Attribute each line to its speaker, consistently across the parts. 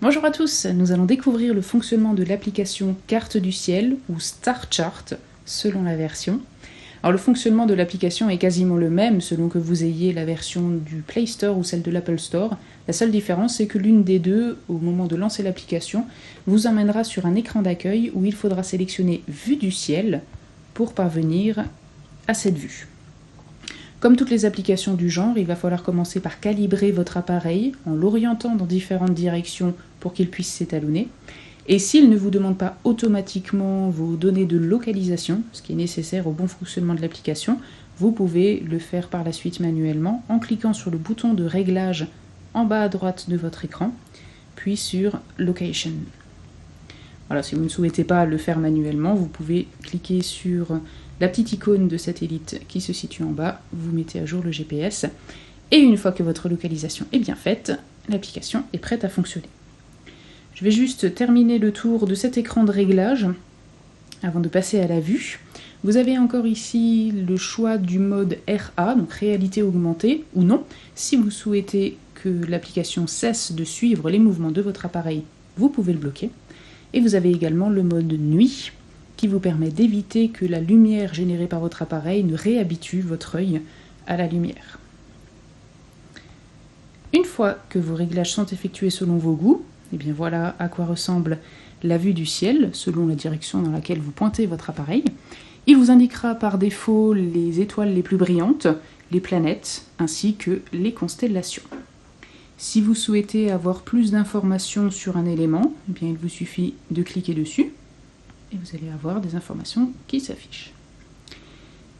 Speaker 1: Bonjour à tous, nous allons découvrir le fonctionnement de l'application Carte du ciel ou Star Chart selon la version. Alors le fonctionnement de l'application est quasiment le même selon que vous ayez la version du Play Store ou celle de l'Apple Store. La seule différence c'est que l'une des deux, au moment de lancer l'application, vous emmènera sur un écran d'accueil où il faudra sélectionner Vue du ciel pour parvenir à cette vue. Comme toutes les applications du genre, il va falloir commencer par calibrer votre appareil en l'orientant dans différentes directions pour qu'il puisse s'étalonner. Et s'il ne vous demande pas automatiquement vos données de localisation, ce qui est nécessaire au bon fonctionnement de l'application, vous pouvez le faire par la suite manuellement en cliquant sur le bouton de réglage en bas à droite de votre écran, puis sur Location. Voilà, si vous ne souhaitez pas le faire manuellement, vous pouvez cliquer sur la petite icône de satellite qui se situe en bas, vous mettez à jour le GPS, et une fois que votre localisation est bien faite, l'application est prête à fonctionner. Je vais juste terminer le tour de cet écran de réglage avant de passer à la vue. Vous avez encore ici le choix du mode RA, donc réalité augmentée, ou non. Si vous souhaitez que l'application cesse de suivre les mouvements de votre appareil, vous pouvez le bloquer. Et vous avez également le mode nuit, qui vous permet d'éviter que la lumière générée par votre appareil ne réhabitue votre œil à la lumière. Une fois que vos réglages sont effectués selon vos goûts, et bien voilà à quoi ressemble la vue du ciel, selon la direction dans laquelle vous pointez votre appareil. Il vous indiquera par défaut les étoiles les plus brillantes, les planètes, ainsi que les constellations. Si vous souhaitez avoir plus d'informations sur un élément, eh bien il vous suffit de cliquer dessus et vous allez avoir des informations qui s'affichent.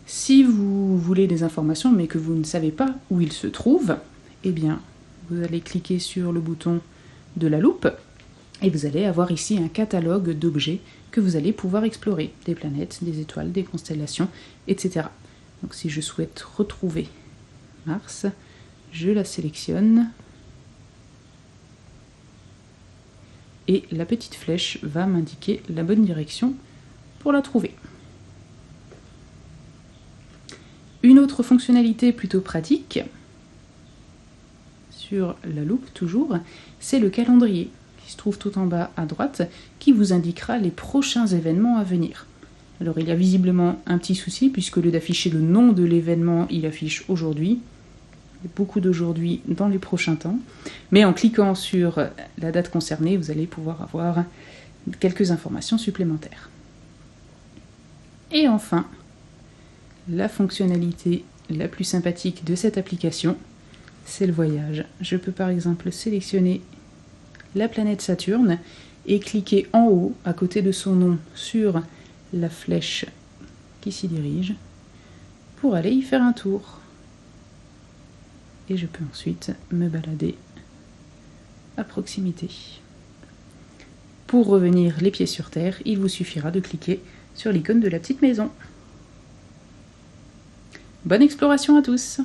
Speaker 1: Si vous voulez des informations mais que vous ne savez pas où ils se trouvent, eh bien vous allez cliquer sur le bouton de la loupe et vous allez avoir ici un catalogue d'objets que vous allez pouvoir explorer, des planètes, des étoiles, des constellations, etc. Donc si je souhaite retrouver Mars, je la sélectionne et la petite flèche va m'indiquer la bonne direction pour la trouver. Une autre fonctionnalité plutôt pratique, sur la loupe toujours, c'est le calendrier qui se trouve tout en bas à droite, qui vous indiquera les prochains événements à venir. Alors il y a visiblement un petit souci, puisque au lieu d'afficher le nom de l'événement, il affiche aujourd'hui. Il y a beaucoup d'aujourd'hui dans les prochains temps, mais en cliquant sur la date concernée, vous allez pouvoir avoir quelques informations supplémentaires. Et enfin, la fonctionnalité la plus sympathique de cette application, c'est le voyage. Je peux par exemple sélectionner la planète Saturne et cliquer en haut, à côté de son nom, sur la flèche qui s'y dirige, pour aller y faire un tour. Et je peux ensuite me balader à proximité. Pour revenir les pieds sur terre, il vous suffira de cliquer sur l'icône de la petite maison. Bonne exploration à tous!